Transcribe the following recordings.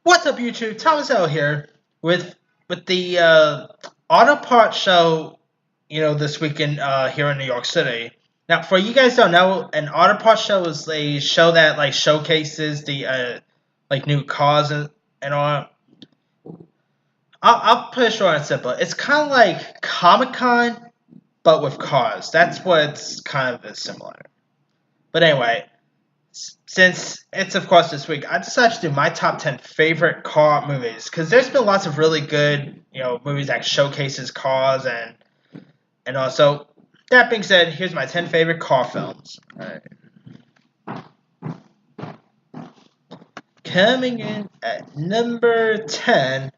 What's up, YouTube? Thomas L here with the auto parts show. This weekend here in New York City. Now, for you guys don't know, an auto parts show is a show that like showcases the like new cars and all. I'll put it short and simple. It's kind of like Comic Con, but with cars. That's what's kind of similar. But anyway, since it's of course this week, I decided to do my top 10 favorite car movies because there's been lots of really good, movies that showcases cars and also. That being said, here's my 10 favorite car films. All right. Coming in at number 10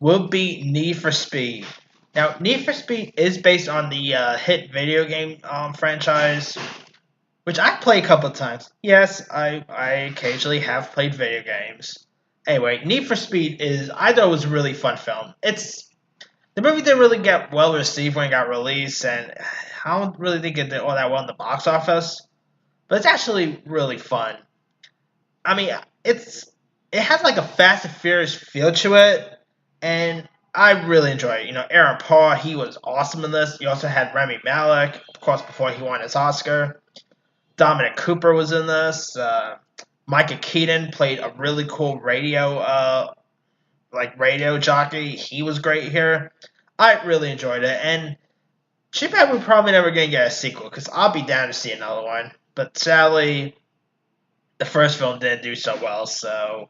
will be Need for Speed. Now, Need for Speed is based on the hit video game franchise, which I've played a couple of times. Yes, I occasionally have played video games. Anyway, Need for Speed I thought it was a really fun film. The movie didn't really get well received when it got released, and I don't really think it did all that well in the box office. But it's actually really fun. I mean, it has like a Fast and Furious feel to it, and I really enjoy it. Aaron Paul, he was awesome in this. You also had Rami Malek, of course, before he won his Oscar. Dominic Cooper was in this. Micah Keaton played a really cool radio jockey. He was great here. I really enjoyed it, and too bad we're probably never gonna get a sequel because I'll be down to see another one. But sadly, the first film didn't do so well, so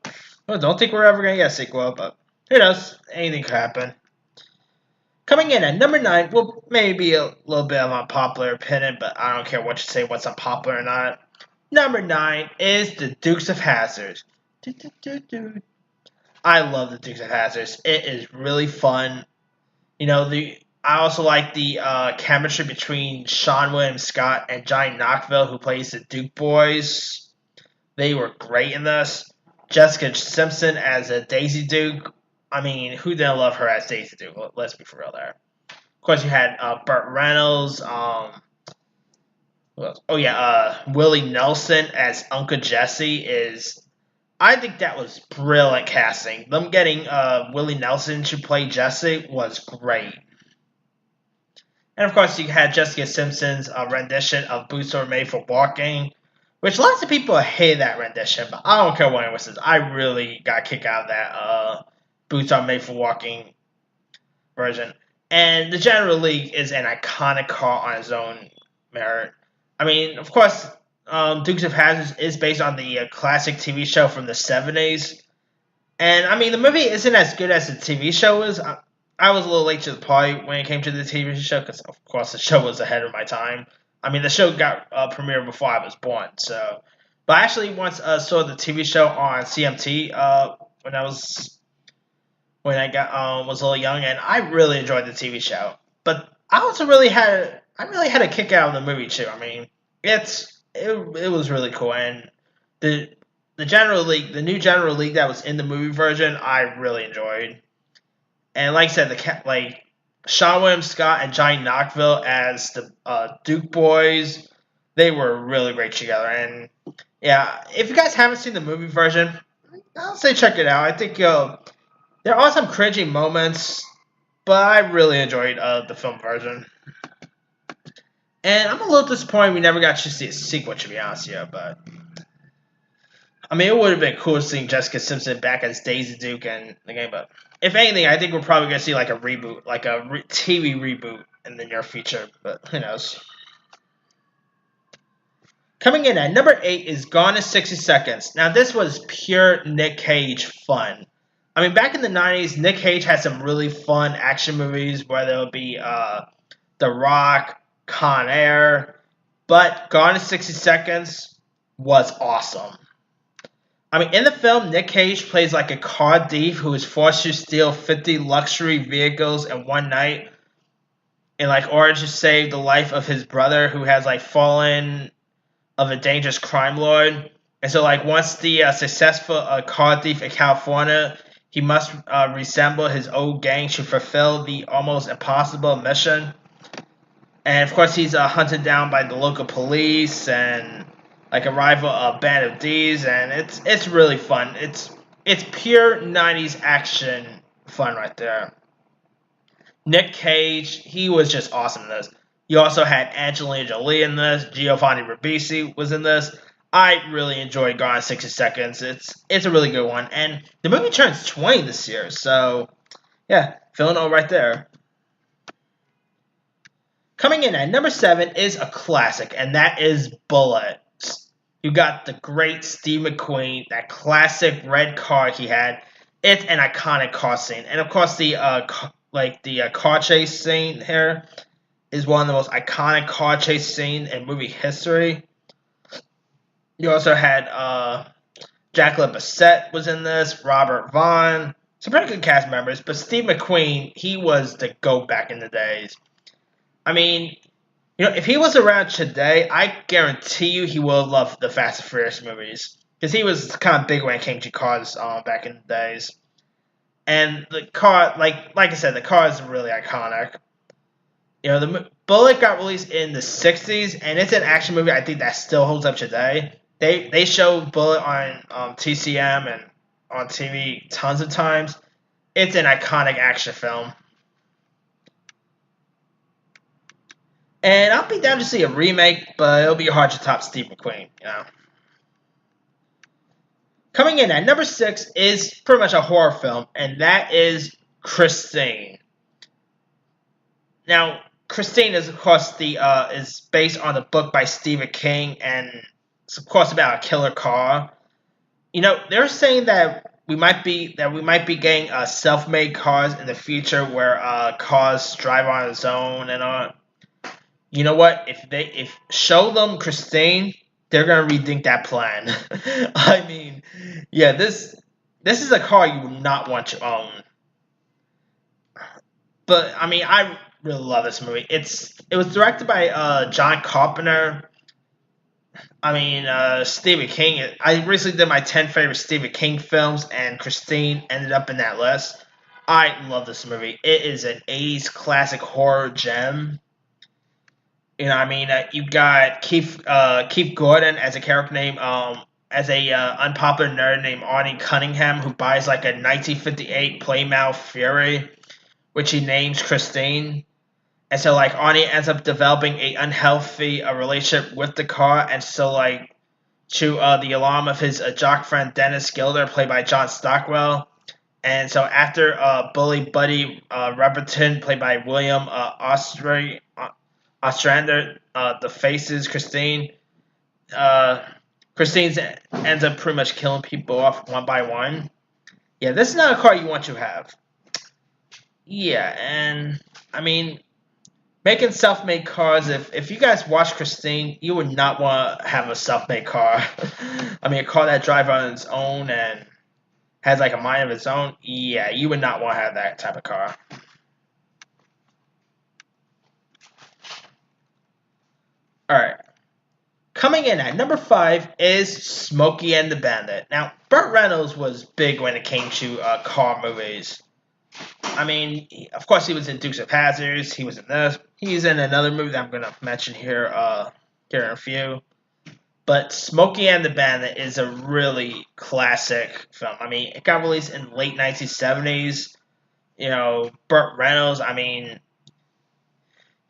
I don't think we're ever gonna get a sequel. But who knows? Anything could happen. Coming in at number 9, well, maybe a little bit of unpopular opinion, but I don't care what you say, what's unpopular or not. Number 9 is The Dukes of Hazzard. I love The Dukes of Hazzard. It is really fun. I also like the chemistry between Sean William Scott and Johnny Knoxville, who plays the Duke boys. They were great in this. Jessica Simpson as a Daisy Duke. I mean, who didn't love her as Daisy Duke? Let's be for real there. Of course, you had Burt Reynolds. Who else? Oh yeah, Willie Nelson as Uncle Jesse I think that was brilliant casting. Them getting Willie Nelson to play Jesse was great. And of course, you had Jessica Simpson's rendition of Boots Are Made for Walking, which lots of people hate that rendition, but I don't care what anyone says. I really got a kick out of that Boots Are Made for Walking version. And the General League is an iconic car on its own merit. I mean, of course, Dukes of Hazzard is based on the classic TV show from the 70s. And, I mean, the movie isn't as good as the TV show is. I was a little late to the party when it came to the TV show because, of course, the show was ahead of my time. I mean, the show got premiered before I was born. So, but I actually once saw the TV show on CMT when I was was a little young, and I really enjoyed the TV show. But I also really had a kick out of the movie too. I mean, it was really cool, and the General League, the new General League that was in the movie version, I really enjoyed. And like I said, Sean William Scott and Johnny Knoxville as the Duke boys, they were really great together. And yeah, if you guys haven't seen the movie version, I'll say check it out. I think there are some cringy moments, but I really enjoyed the film version. And I'm a little disappointed we never got to see a sequel, to be honest here. But I mean, it would have been cool seeing Jessica Simpson back as Daisy Duke in the game. But if anything, I think we're probably going to see like a reboot, like a TV reboot in the near future. But who knows? Coming in at number 8 is Gone in 60 Seconds. Now, this was pure Nick Cage fun. I mean, back in the 90s, Nick Cage had some really fun action movies, whether it be The Rock, Con Air. But Gone in 60 Seconds was awesome. I mean, in the film, Nick Cage plays like a car thief who is forced to steal 50 luxury vehicles in one night in order to save the life of his brother who has fallen of a dangerous crime lord. And so once the successful car thief in California, he must resemble his old gang to fulfill the almost impossible mission. And of course, he's hunted down by the local police and a rival band of D's, and it's really fun. it's pure 90s action fun right there. Nick Cage, he was just awesome in this. You also had Angelina Jolie in this. Giovanni Ribisi was in this. I really enjoyed Gone in 60 Seconds. It's a really good one. And the movie turns 20 this year, so yeah, feeling all right there. Coming in at number 7 is a classic, and that is Bullet. You got the great Steve McQueen, that classic red car he had. It's an iconic car scene, and of course the car chase scene here is one of the most iconic car chase scenes in movie history. You also had Jacqueline Bisset was in this, Robert Vaughn, some pretty good cast members, but Steve McQueen, he was the GOAT back in the days. I mean, if he was around today, I guarantee you he will love the Fast and Furious movies. Because he was kind of big when it came to cars back in the days. And the car, like I said, the car is really iconic. The Bullet got released in the 60s, and it's an action movie I think that still holds up today. They show Bullet on TCM and on TV tons of times. It's an iconic action film. And I'll be down to see a remake, but it'll be hard to top Steve McQueen. Coming in at number 6 is pretty much a horror film, and that is Christine. Now, Christine is, of course, is based on a book by Stephen King, and it's, of course, about a killer car. They're saying that we might be getting self-made cars in the future where cars drive on its own and all. You know what? If show them Christine, they're gonna rethink that plan. I mean, yeah, this is a car you would not want to own. But I mean, I really love this movie. It was directed by John Carpenter. I mean, Stephen King. I recently did my 10 favorite Stephen King films, and Christine ended up in that list. I love this movie. It is an 80s classic horror gem. You got Keith Gordon as a character named as a unpopular nerd named Arnie Cunningham, who buys like a 1958 Plymouth Fury, which he names Christine. And so like Arnie ends up developing a unhealthy relationship with the car, and so like to the alarm of his jock friend Dennis Gilder, played by John Stockwell. And so after bully Buddy Robertson, played by William Ostrander, the faces Christine. Christine ends up pretty much killing people off one by one. Yeah, this is not a car you want to have. Yeah, and I mean, making self-made cars. If you guys watch Christine, you would not want to have a self-made car. I mean, a car that drives on its own and has like a mind of its own. Yeah, you would not want to have that type of car. Alright. Coming in at number 5 is Smokey and the Bandit. Now, Burt Reynolds was big when it came to car movies. I mean, of course he was in Dukes of Hazzard. He was in this. He's in another movie that I'm going to mention here in a few. But Smokey and the Bandit is a really classic film. I mean, it got released in late 1970s. Burt Reynolds, I mean,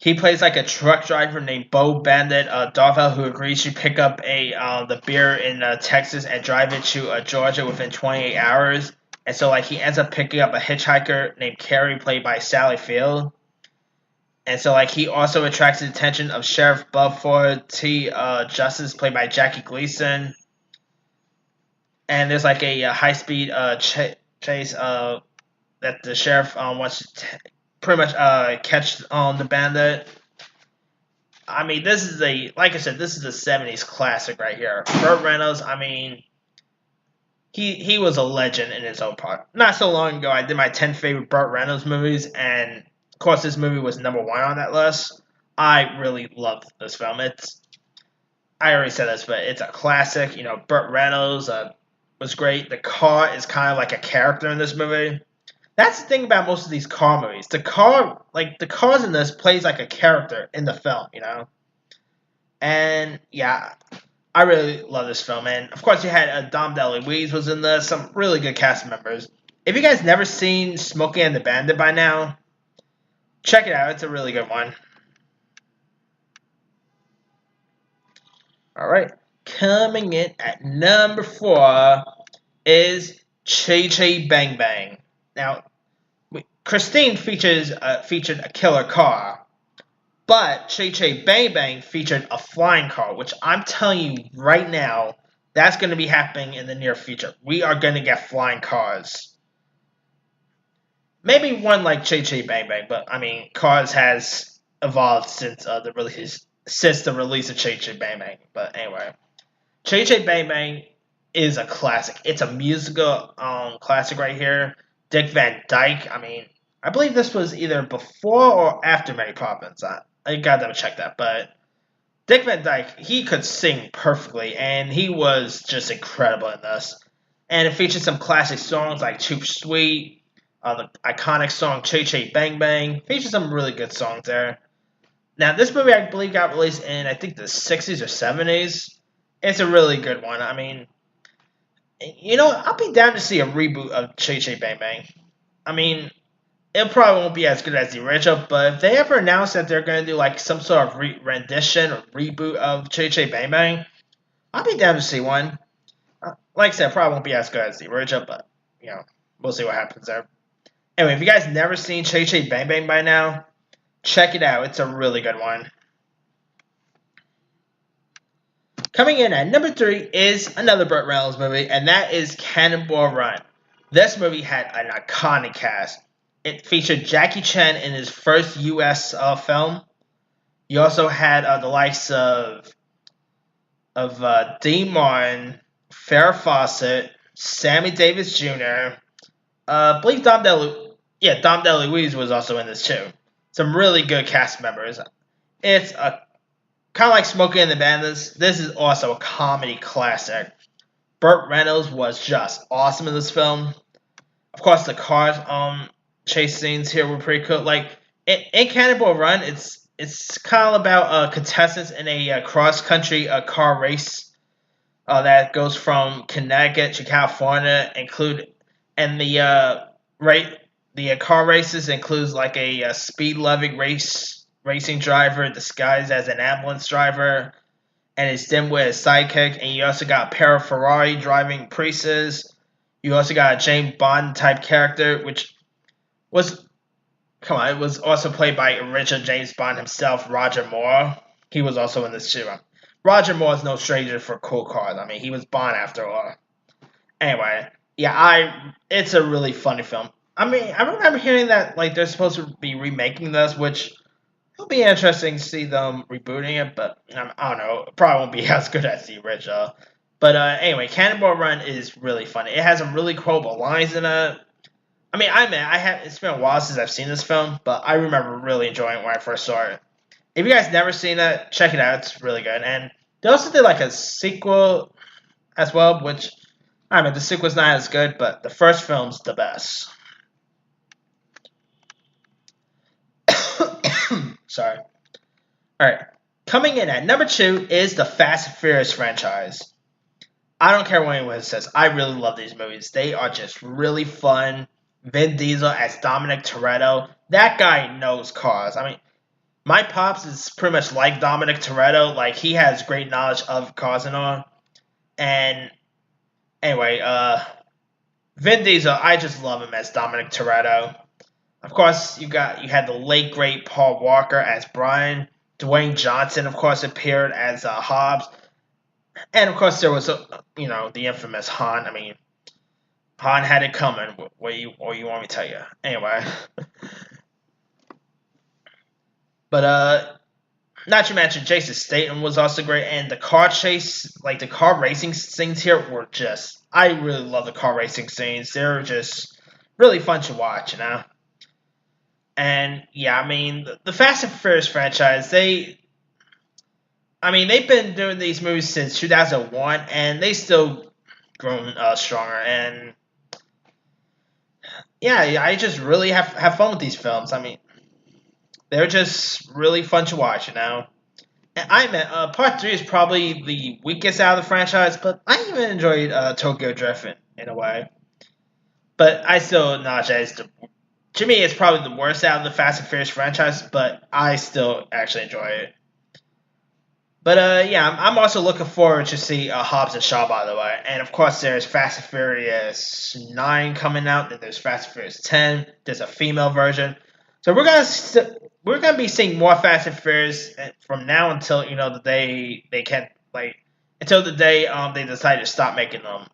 he plays like a truck driver named Bo Bandit Darvell, who agrees to pick up the beer in Texas and drive it to Georgia within 28 hours. And so like he ends up picking up a hitchhiker named Carrie, played by Sally Field. And so like he also attracts the attention of Sheriff Belford T. Justice, played by Jackie Gleason. And there's like a high-speed chase that the sheriff wants to pretty much catch the bandit. I mean, this is like I said, this is a 70s classic right here. Burt Reynolds, I mean, he was a legend in his own part. Not so long ago, I did my 10 favorite Burt Reynolds movies, and of course, this movie was number 1 on that list. I really loved this film. I already said this, but it's a classic. Burt Reynolds was great. The car is kind of like a character in this movie. That's the thing about most of these car movies. The cars in this plays like a character in the film, And yeah, I really love this film, and of course you had Dom DeLuise was in this, some really good cast members. If you guys never seen Smokey and the Bandit by now, check it out. It's a really good one. All right, coming in at number 4 is Che Che Bang Bang. Now, Christine featured a killer car, but Che Che Bang Bang featured a flying car, which I'm telling you right now, that's going to be happening in the near future. We are going to get flying cars. Maybe one like Che Che Bang Bang, but I mean, cars has evolved since the release of Che Che Bang Bang. But anyway, Che Che Bang Bang is a classic. It's a musical classic right here. Dick Van Dyke. I mean, I believe this was either before or after Mary Poppins. I gotta double check that, but Dick Van Dyke, he could sing perfectly, and he was just incredible in this. And it featured some classic songs like Choop Sweet, the iconic song Che Che Bang Bang. Featured some really good songs there. Now, this movie, I believe, got released in, I think, the 60s or 70s. It's a really good one. I mean, I'll be down to see a reboot of Che Che Bang Bang. I mean, it probably won't be as good as the original, but if they ever announce that they're going to do like some sort of rendition or reboot of Che Che Bang Bang, I'll be down to see one. Like I said, it probably won't be as good as the original, but we'll see what happens there. Anyway, if you guys never seen Che Che Bang Bang by now, check it out. It's a really good one. Coming in at number 3 is another Burt Reynolds movie, and that is Cannonball Run. This movie had an iconic cast. It featured Jackie Chan in his first U.S. Film. You also had the likes of Dean Martin, Farrah Fawcett, Sammy Davis Jr. I believe Dom DeLuise was also in this too. Some really good cast members. It's a kind of like Smokey and the Bandits. This is also a comedy classic. Burt Reynolds was just awesome in this film. Of course, the cars chase scenes here were pretty cool. Like in Cannonball Run, it's kind of about contestants in a cross country car race that goes from Connecticut to California. The car races includes like a speed loving racing driver disguised as an ambulance driver, and it's them with his sidekick. And you also got a pair of Ferrari driving Priuses. You also got a James Bond type character, which it was also played by original James Bond himself, Roger Moore. He was also in this too. Roger Moore is no stranger for cool cars. I mean, he was Bond after all. Anyway, it's a really funny film. I mean, I remember hearing that like they're supposed to be remaking this, which it'll be interesting to see them rebooting it, but I don't know. It probably won't be as good as the original. But anyway, Cannonball Run is really funny. It has some really quotable lines in it. I mean, it's been a while since I've seen this film, but I remember really enjoying it when I first saw it. If you guys never seen it, check it out. It's really good. And they also did like a sequel as well, which I mean the sequel's not as good, but the first film's the best. Sorry. Alright. Coming in at number 2 is the Fast and Furious franchise. I don't care what anyone says. I really love these movies. They are just really fun. Vin Diesel as Dominic Toretto. That guy knows cars. I mean, my pops is pretty much like Dominic Toretto. Like, he has great knowledge of cars and all. And anyway, Vin Diesel, I just love him as Dominic Toretto. Of course, you had the late great Paul Walker as Brian. Dwayne Johnson, of course, appeared as Hobbs. And of course, there was the infamous Han. I mean, Han had it coming. What you want me to tell you? Anyway, but not to mention Jason Statham was also great, and the car chase, like the car racing scenes here, were just. I really love the car racing scenes. They're just really fun to watch, And yeah, I mean, the Fast and Furious franchise, they've been doing these movies since 2001, and they still grown stronger. And yeah, I just really have fun with these films. I mean, they're just really fun to watch, I admit, Part 3 is probably the weakest out of the franchise, but I even enjoyed Tokyo Drift in a way. But I still acknowledge that to me, it's probably the worst out of the Fast and Furious franchise, but I still actually enjoy it. But yeah, I'm also looking forward to see Hobbs and Shaw, by the way. And of course, there's Fast and Furious 9 coming out. Then there's Fast and Furious 10. There's a female version. So we're gonna be seeing more Fast and Furious from now until the day they can't until the day they decide to stop making them.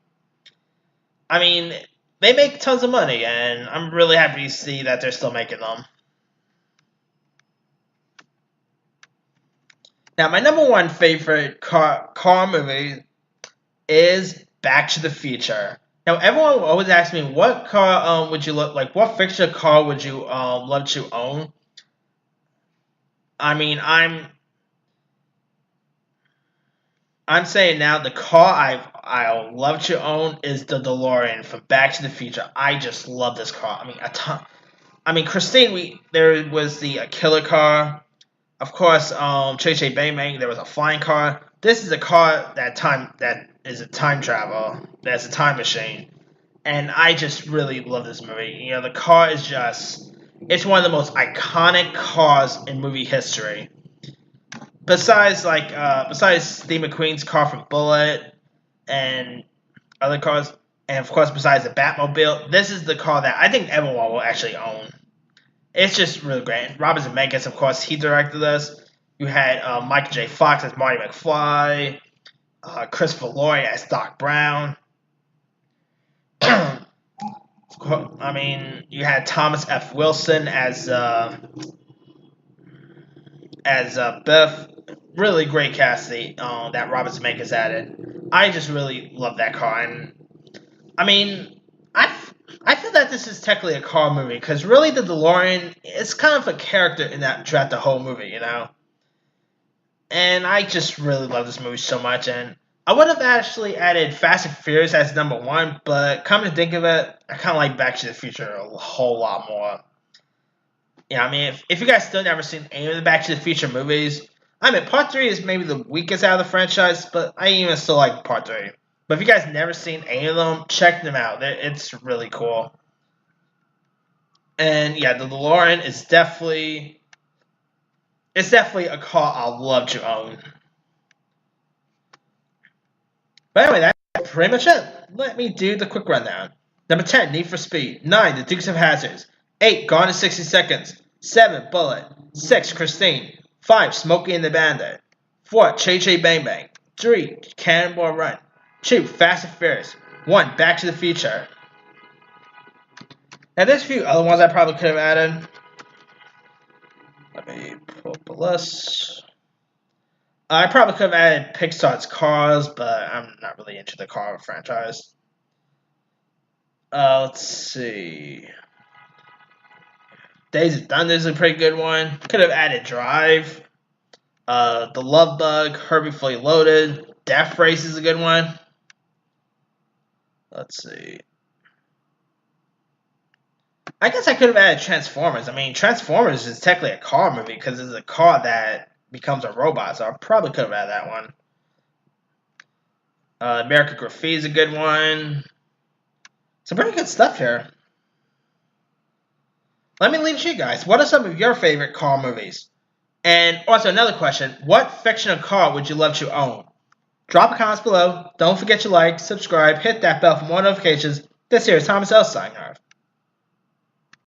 I mean, they make tons of money, and I'm really happy to see that they're still making them. Now, my number one favorite car movie is Back to the Future. Now, everyone always asks me, what car would you look like? What fictional car would you love to own? I mean, I'm saying now the car I love to own is the DeLorean from Back to the Future. I just love this car. I mean, a ton. I mean, Christine, there was the killer car. Of course, Chase Bang Bang, there was a flying car. This is a car that is a time travel. That's a time machine. And I just really love this movie. The car is it's one of the most iconic cars in movie history. Besides Steve McQueen's car from Bullet and other cars, and of course besides the Batmobile, this is the car that I think everyone will actually own. It's just really great. Robert Zemeckis, of course, he directed this. You had Michael J. Fox as Marty McFly, Christopher Lloyd as Doc Brown. I mean, you had Thomas F. Wilson as Biff. Really great casting that Robert Zemeckis added. I just really love that car, and I mean, I feel that this is technically a car movie because really the DeLorean is kind of a character in that throughout the whole movie, And I just really love this movie so much, and I would have actually added Fast and Furious as number one, but come to think of it, I kind of like Back to the Future a whole lot more. Yeah, I mean, if you guys still never seen any of the Back to the Future movies, I mean, Part 3 is maybe the weakest out of the franchise, but I even still like Part 3. But if you guys never seen any of them, check them out. It's really cool. And yeah, the DeLorean is definitely a car I'd love to own. But anyway, that's pretty much it. Let me do the quick rundown. Number 10, Need for Speed. 9, The Dukes of Hazzard. 8, Gone in 60 Seconds. 7, Bullet. 6, Christine. 5, Smokey and the Bandit. 4, Chase Bang Bang. 3, Cannonball Run. 2, Fast and Furious. 1, Back to the Future. Now, there's a few other ones I probably could have added. Let me pull up the list. I probably could have added Pixar's Cars, but I'm not really into the car franchise. Let's see. Days of Thunder is a pretty good one. Could have added Drive. The Love Bug, Herbie Fully Loaded. Death Race is a good one. Let's see. I guess I could have added Transformers. I mean, Transformers is technically a car movie because it's a car that becomes a robot, so I probably could have added that one. American Graffiti is a good one. Some pretty good stuff here. Let me leave it to you guys. What are some of your favorite car movies? And also another question, what fictional car would you love to own? Drop a comment below. Don't forget to like, subscribe, hit that bell for more notifications. This here is Thomas L. signing off.